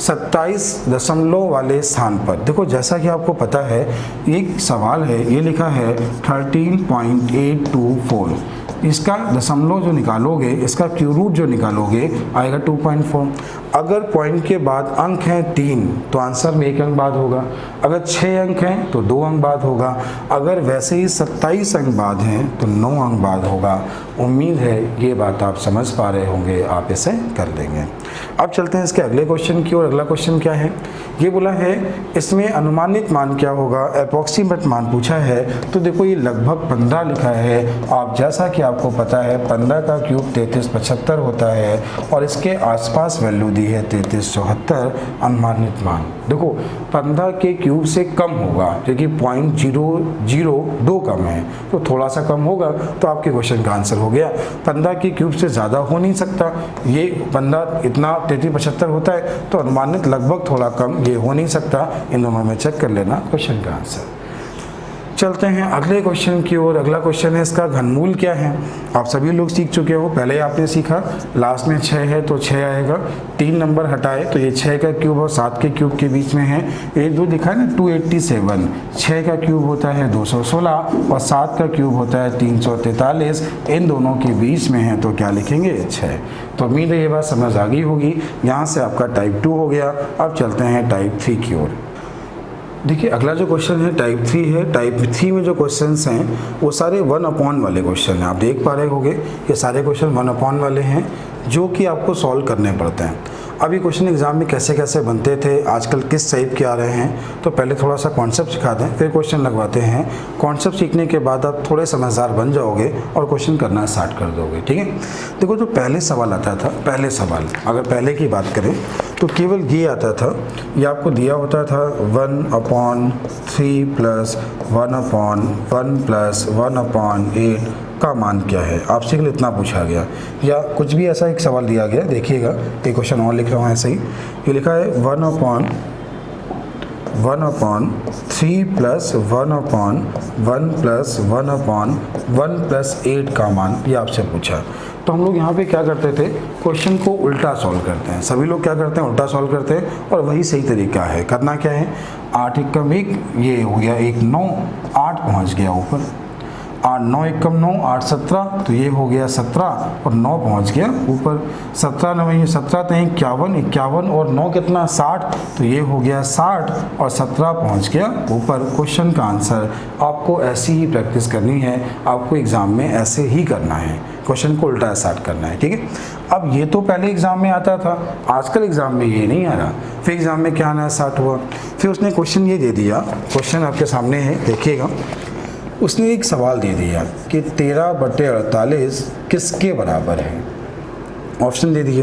27 दशमलव वाले स्थान पर। देखो जैसा कि आपको पता है, एक सवाल है, ये लिखा है 13.824। इसका दशमलव जो निकालोगे, इसका क्यू रूट जो निकालोगे आएगा 2.4। अगर पॉइंट के बाद अंक हैं 3 तो आंसर में 1 अंक बाद होगा, अगर 6 अंक हैं तो 2 अंक बाद होगा, अगर वैसे ही 27 अंक बाद हैं तो 9 अंक बाद होगा। उम्मीद है ये बात आप समझ पा रहे होंगे, आप इसे कर लेंगे। अब चलते हैं इसके अगले क्वेश्चन की ओर। अगला क्वेश्चन क्या है? ये बोला है इसमें अनुमानित मान क्या होगा, अप्रोक्सीमेट मान पूछा है। तो देखो ये लगभग 15 लिखा है। आप जैसा कि आपको पता है 15 का क्यूब 3375 होता है और इसके आसपास वैल्यू दी है 3374 अनुमानित मान। देखो 15 के क्यूब से कम होगा क्योंकि 0.002 कम है, तो थोड़ा सा कम होगा तो आपके क्वेश्चन का आंसर हो गया। 15 के क्यूब से ज़्यादा हो नहीं सकता, ये 15 इतना 3375 होता है तो अनुमानित लगभग थोड़ा कम, ये हो नहीं सकता। इन दोनों में चेक कर लेना क्वेश्चन का आंसर। चलते हैं अगले क्वेश्चन की ओर। अगला क्वेश्चन है इसका घनमूल क्या है। आप सभी लोग सीख चुके हो, पहले आपने सीखा लास्ट में 6 है तो 6 आएगा, 3 नंबर हटाए तो ये 6 का क्यूब और 7 के क्यूब के बीच में है। ये जो लिखा है ना 287, 6 का क्यूब होता है 216 और 7 का क्यूब होता है 343, इन दोनों के बीच में है तो क्या लिखेंगे 6। तो उम्मीद है ये बात समझ आ गई होगी। यहाँ से आपका टाइप 2 हो गया। अब चलते हैं टाइप 3 की ओर। देखिए अगला जो क्वेश्चन है टाइप 3 है। टाइप 3 में जो क्वेश्चंस हैं वो सारे 1/, वाले क्वेश्चन हैं। आप देख पा रहे होंगे ये सारे क्वेश्चन 1/, वाले हैं जो कि आपको सॉल्व करने पड़ते हैं। अब ये क्वेश्चन एग्जाम में कैसे कैसे बनते थे, आजकल किस टाइप के आ रहे हैं, तो पहले थोड़ा सा कॉन्सेप्ट सिखा दें फिर क्वेश्चन लगवाते हैं। कॉन्सेप्ट सीखने के बाद आप थोड़े समझदार बन जाओगे और क्वेश्चन करना स्टार्ट कर दोगे। ठीक है, देखो जो पहले सवाल आता था, पहले सवाल अगर पहले की बात करें तो केवल ये आता था, ये आपको दिया होता था 1/3 + 1/1 + 1/8 का मान क्या है। आपसे केवल इतना पूछा गया, या कुछ भी ऐसा एक सवाल दिया गया। देखिएगा एक क्वेश्चन और लिख रहा हूँ ऐसे ही, ये लिखा है 1/3 + 1/1 + 1/1 + 8 का मान ये आपसे पूछा। तो हम लोग यहाँ पे क्या करते थे, क्वेश्चन को उल्टा सॉल्व करते हैं। सभी लोग क्या करते हैं, उल्टा सॉल्व करते हैं और वही सही तरीका है। करना क्या है, 8 × 1 ये हो गया 1 9, 8 पहुँच गया ऊपर, 8 9 1 9 8 17 तो ये हो गया 17 और 9 पहुंच गया ऊपर। 17 9 17 तो 51 और 9 कितना 60 तो ये हो गया 60 और 17 पहुंच गया ऊपर। क्वेश्चन का आंसर आपको ऐसी ही प्रैक्टिस करनी है, आपको एग्जाम में ऐसे ही करना है, क्वेश्चन को उल्टा स्टार्ट करना है। ठीक है, अब ये तो पहले एग्जाम में आता था, आजकल एग्जाम में ये नहीं आ रहा। फिर एग्जाम में क्या आना स्टार्ट हुआ, फिर उसने क्वेश्चन ये दे दिया, क्वेश्चन आपके सामने है देखिएगा। उसने एक सवाल दे दिया कि 13/48 किसके बराबर है। ऑप्शन दे दिए,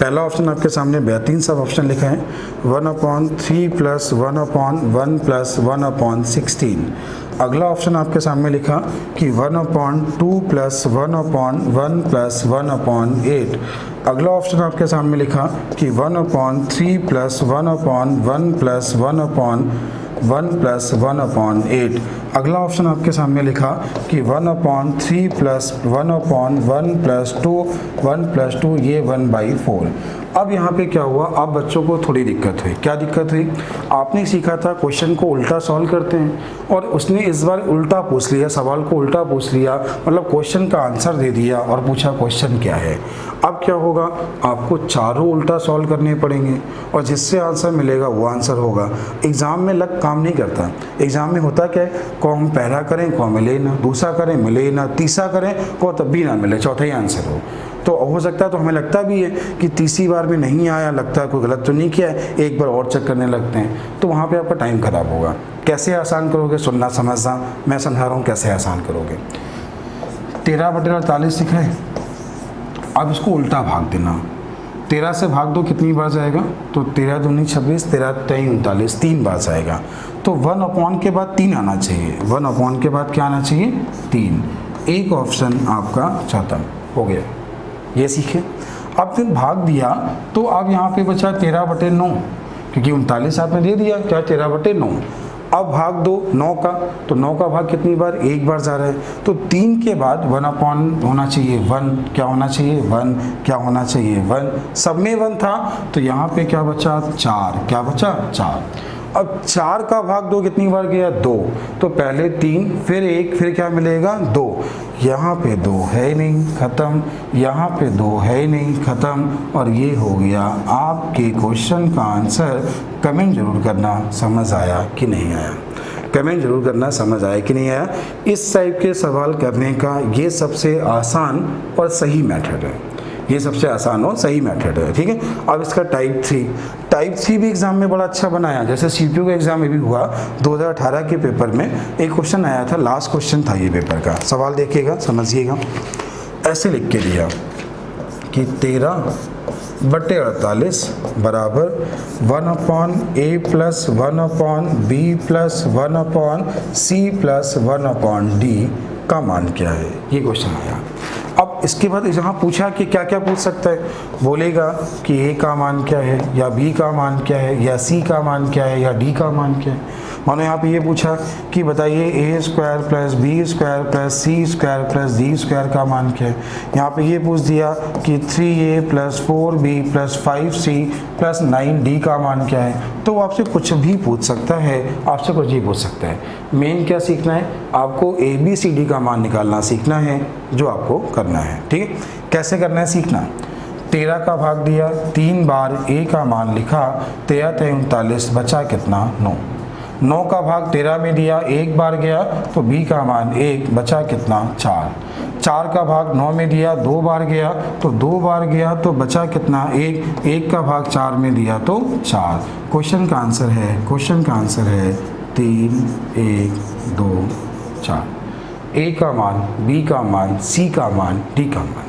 पहला ऑप्शन आपके सामने बेहतरीन सब ऑप्शन लिखा है 1/3 + 1/1 + 1/16। अगला ऑप्शन आपके सामने लिखा कि 1/2 + 1/1 + 1/8। अगला ऑप्शन आपके सामने लिखा कि 1/3 + 1/1 + 1/1 + 1/8। अगला ऑप्शन आपके सामने लिखा कि 1/3 + 1/1 + 2 1 + 2 ये 1/4। अब यहाँ पे क्या हुआ, अब बच्चों को थोड़ी दिक्कत हुई। क्या दिक्कत हुई, आपने सीखा था क्वेश्चन को उल्टा सॉल्व करते हैं और उसने इस बार उल्टा पूछ लिया, सवाल को उल्टा पूछ लिया, मतलब क्वेश्चन का आंसर दे दिया और पूछा क्वेश्चन क्या है। अब क्या होगा, आपको चारों उल्टा सॉल्व करने पड़ेंगे और जिससे आंसर मिलेगा वो आंसर होगा। एग्ज़ाम में लक काम नहीं करता। एग्ज़ाम में होता क्या है, को हम पहला करें को मिले ना, दूसरा करें मिले ना, तीसरा करें को तब भी ना मिले, चौथा ही आंसर हो। तो हो सकता है, तो हमें लगता भी है कि तीसरी बार में नहीं आया, लगता है कोई गलत तो नहीं किया है, एक बार और चेक करने लगते हैं, तो वहाँ पे आपका टाइम खराब होगा। कैसे आसान करोगे, सुनना समझना, मैं समझा रहा हूँ कैसे आसान करोगे। 13/48 लिखा है, अब इसको उल्टा भाग देना। 13 से भाग दो कितनी बार जाएगा, तो 13 दूनी 26, 13 3 39, 3 बार जाएगा। तो 1/, के बाद 3 आना चाहिए, 1/, के बाद क्या आना चाहिए 3। एक ऑप्शन आपका खत्म हो गया, ये सीखे। अब फिर भाग दिया तो अब यहाँ पे बचा 13/9, क्योंकि 39 आपने दे दिया, क्या 13/9। अब भाग दो 9 का, तो 9 का भाग कितनी बार, एक बार जा रहा है, तो 3 के बाद 1/, होना चाहिए 1, क्या होना चाहिए 1, क्या होना चाहिए 1, सब में 1 था, तो यहाँ पे क्या बचा 4, क्या बचा 4। अब 4 का भाग 2 कितनी बार गया 2, तो पहले 3 फिर 1 फिर क्या मिलेगा 2, यहाँ पे 2 है ही नहीं, ख़त्म, यहाँ पे 2 है ही नहीं, ख़त्म, और ये हो गया आपके क्वेश्चन का आंसर। कमेंट जरूर करना समझ आया कि नहीं आया, कमेंट जरूर करना समझ आया कि नहीं आया। इस टाइप के सवाल करने का ये सबसे आसान और सही मेथड है, ये सबसे आसान और सही मेथड है। ठीक है, अब इसका टाइप 3 भी एग्जाम में बड़ा अच्छा बनाया। जैसे सीपीयू का एग्जाम में भी हुआ 2018 के पेपर में एक क्वेश्चन आया था, लास्ट क्वेश्चन था ये पेपर का। सवाल देखिएगा समझिएगा। ऐसे लिख के दिया कि 13/48 बराबर 1/a plus 1/b plus 1/c plus 1/d का मान क्या है, ये क्वेश्चन आया। अब इसके बाद यहाँ पूछा कि क्या क्या पूछ सकता है, बोलेगा कि a का मान क्या है, या b का मान क्या है, या c का मान क्या है, या d का मान क्या है। मानो यहाँ पे ये पूछा कि बताइए a² plus b² plus c² plus d² का मान क्या है। यहाँ पे ये पूछ दिया कि 3a plus 4b plus 5c plus 9d का मान क्या है। तो वो आपसे कुछ भी पूछ सकता है, आपसे कुछ भी पूछ सकता है। मेन क्या सीखना है, आपको ABCD का मान निकालना सीखना है, जो आपको करना है। ठीक है, कैसे करना है सीखना। 13 का भाग दिया, 3 बार a का मान लिखा, 13×3 = 39, बचा कितना 9। 9 का भाग 13 में दिया, 1 बार गया तो b का मान 1, बचा कितना 4। 4 का भाग 9 में दिया, 2 बार गया तो 2 बार गया तो बचा कितना 1। 1 का भाग 4 में दिया तो 4। क्वेश्चन का आंसर है 3, 1, 2, 4। a का मान, b का मान, c का मान, d का मान,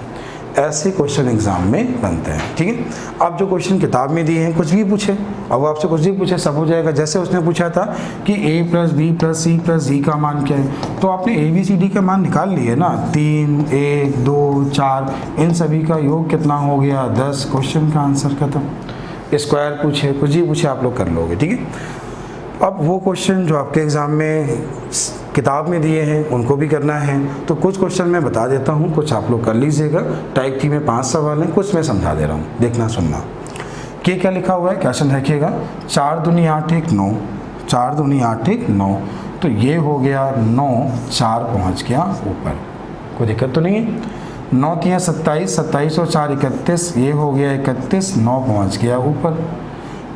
ऐसे क्वेश्चन एग्जाम में बनते हैं। ठीक है, अब जो क्वेश्चन किताब में दिए हैं, कुछ भी पूछे, अब वो आपसे कुछ भी पूछे सब हो जाएगा। जैसे उसने पूछा था कि a plus b plus c plus d का मान क्या है, तो आपने ABCD का मान निकाल लिए ना, 3, 1, 2, 4, इन सभी का योग कितना हो गया 10। क्वेश्चन का आंसर खत्म। स्क्वायर पूछे, कुछ भी पूछे, आप लोग कर लोगे। ठीक है, अब वो क्वेश्चन जो आपके एग्ज़ाम में किताब में दिए हैं उनको भी करना है। तो कुछ क्वेश्चन मैं बता देता हूँ, कुछ आप लोग कर लीजिएगा। टाइप 3 में 5 सवाल हैं, कुछ मैं समझा दे रहा हूँ, देखना सुनना। क्या लिखा हुआ है, क्वेश्चन रखिएगा। 4 दूनी 8 1 9, 4 दूनी 8 1 9, तो ये हो गया 9, 4 पहुँच गया ऊपर, कोई दिक्कत तो नहीं है। 9 3 27, 27 और 4 31, ये हो गया 31, 9 पहुँच गया ऊपर।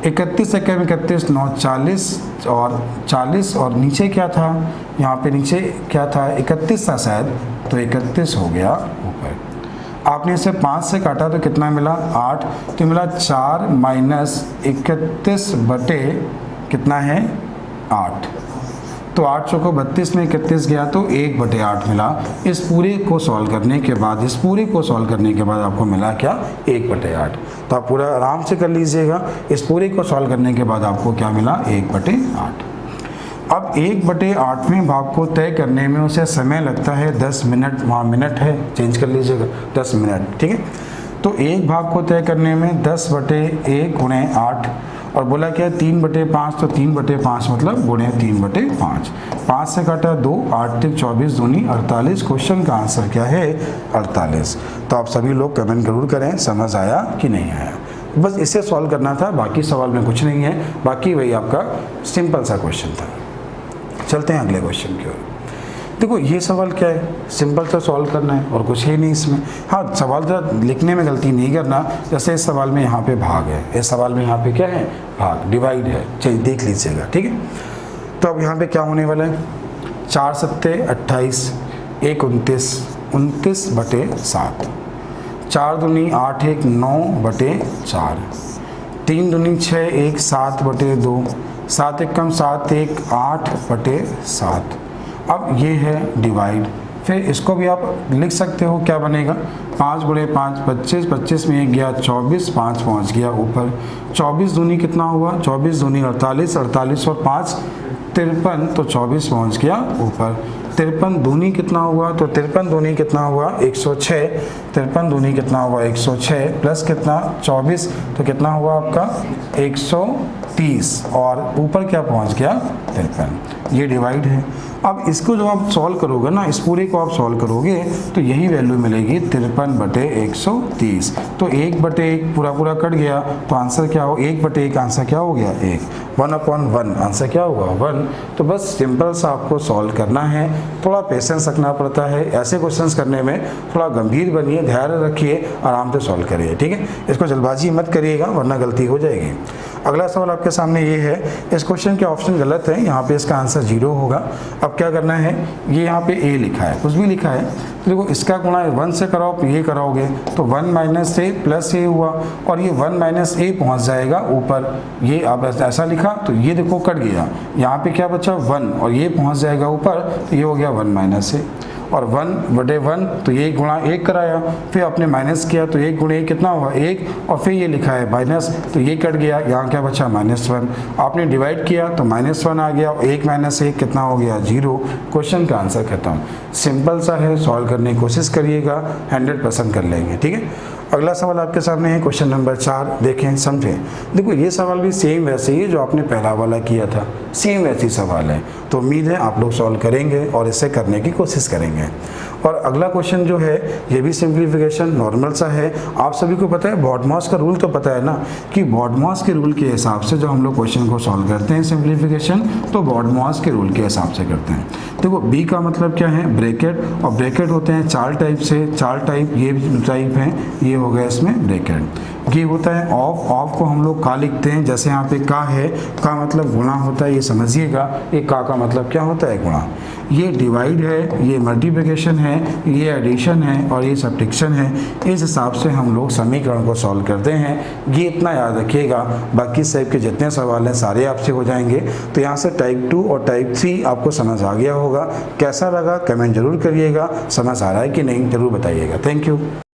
31 1 31, 9 40 और 40, और नीचे क्या था, यहाँ पे नीचे क्या था 31 था शायद, तो 31 हो गया ऊपर। आपने इसे 5 से काटा तो कितना मिला 8, तो मिला 4 माइनस 31 बटे कितना है 8, तो 8 चौको 32 में 31 गया तो 1/8 मिला। इस पूरे को सॉल्व करने के बाद, आपको मिला क्या 1/8। तो आप पूरा आराम से कर लीजिएगा। इस पूरे को सॉल्व करने के बाद आपको क्या मिला 1/8। अब 1/8वें भाग को तय करने में उसे समय लगता है 10 मिनट, वहाँ मिनट है, चेंज कर लीजिएगा 10 मिनट। ठीक है, तो एक भाग को तय करने में 10/1 गुणे 8, और बोला क्या 3/5, तो 3/5 मतलब गुणे 3/5। 5 से काटा 2, 8 3 24 दूनी 48। क्वेश्चन का आंसर क्या है 48। तो आप सभी लोग कमेंट जरूर करें समझ आया कि नहीं आया। बस इसे सॉल्व करना था, बाकी सवाल में कुछ नहीं है, बाकी वही आपका सिंपल सा क्वेश्चन था। चलते हैं अगले क्वेश्चन की ओर। देखो ये सवाल क्या है, सिंपल सा सॉल्व करना है और कुछ है नहीं इसमें। हाँ, सवाल जरा लिखने में गलती नहीं करना। जैसे इस सवाल में यहाँ पे भाग है, इस सवाल में यहाँ पे क्या है भाग, डिवाइड है, चलिए देख लीजिएगा। ठीक है, तो अब यहाँ पे क्या होने वाला है, 4 7 28, 1 29, 29/7, 4 दूनी 8 1 9/4, 3 दूनी 6 1 7/2, 7 1 कम 7 1 8/7। अब ये है डिवाइड। फिर इसको भी आप लिख सकते हो, क्या बनेगा 5 गुणे 5 25, 25 में 1 गया 24, 5 पहुंच गया ऊपर। 24 दूनी कितना हुआ, 24 दूनी 48, 48 और 5 53, तो 24 पहुंच गया ऊपर। 53 दूनी कितना हुआ, तो 53 दूनी कितना हुआ 106, 53 दूनी कितना हुआ 106 प्लस कितना 24, तो कितना हुआ आपका 130, और ऊपर क्या पहुंच गया 53। ये डिवाइड है। अब इसको जब आप सॉल्व करोगे ना, इस पूरे को आप सॉल्व करोगे तो यही वैल्यू मिलेगी 53/130। तो 1/1 पूरा कट गया, तो आंसर क्या हो 1/1 आंसर क्या हो गया 1, 1/1 आंसर क्या हुआ 1। तो बस सिंपल सा आपको सॉल्व करना है, थोड़ा पेशेंस रखना पड़ता है। ऐसे क्वेश्चंस करने में थोड़ा गंभीर बनिए, धैर्य रखिए, आराम से सॉल्व करिए। ठीक है, इसको जल्दबाजी मत करिएगा वरना गलती हो जाएगी। अगला सवाल आपके सामने ये है, इस क्वेश्चन के ऑप्शन गलत है, यहाँ पे इसका आंसर 0 होगा। अब क्या करना है, ये यहाँ पे a लिखा है, कुछ भी लिखा है, तो देखो इसका गुणा 1 से कराओ, ये कराओगे तो 1 - a प्लस a हुआ, और ये 1 - a पहुँच जाएगा ऊपर। ये आप ऐसा लिखा तो ये देखो कट गया, यहाँ पे क्या बचा 1, और ये पहुँच जाएगा ऊपर, तो ये हो गया 1 - a। और 1/1 तो ये गुणा 1 कराया, फिर आपने माइनस किया तो 1 गुणे 1 कितना हुआ 1, और फिर ये लिखा है माइनस तो ये कट गया, यहाँ क्या बचा -1। आपने डिवाइड किया तो -1 आ गया, 1 - 1 कितना हो गया 0। क्वेश्चन का आंसर खत्म। सिंपल सा है, सॉल्व करने की कोशिश करिएगा, 100% कर लेंगे। ठीक है, अगला सवाल आपके सामने है क्वेश्चन नंबर 4। देखें समझें। देखो ये सवाल भी सेम वैसे ही है जो आपने पहला वाला किया था, सेम वैसी सवाल है, तो उम्मीद है आप लोग सॉल्व करेंगे और इसे करने की कोशिश करेंगे। और अगला क्वेश्चन जो है ये भी सिंप्लीफिकेशन नॉर्मल सा है। आप सभी को पता है बॉडमॉस का रूल तो पता है ना, कि बॉडमॉस के रूल के हिसाब से जो हम लोग क्वेश्चन को सॉल्व करते हैं सिंप्लीफिकेशन, तो बॉडमॉस के रूल के हिसाब से करते हैं। देखो बी का मतलब क्या है ब्रैकेट, और ब्रैकेट होते हैं 4 टाइप से, 4 टाइप ये टाइप हैं, ये हो गया इसमें ब्रैकेट। ये होता है ऑफ, ऑफ को हम लोग का लिखते हैं, जैसे यहाँ पे का है, का मतलब गुणा होता है, ये समझिएगा, ये का मतलब क्या होता है गुणा। ये डिवाइड है, ये मल्टीप्लिकेशन है, ये एडिशन है और ये सब्ट्रैक्शन है। इस हिसाब से हम लोग समीकरण को सॉल्व करते हैं। ये इतना याद रखिएगा, बाकी सब के जितने सवाल हैं सारे आपसे हो जाएंगे। तो यहाँ से टाइप 2 और टाइप 3 आपको समझ आ गया होगा। कैसा लगा कमेंट जरूर करिएगा, समझ आ रहा है कि नहीं जरूर बताइएगा। Thank you.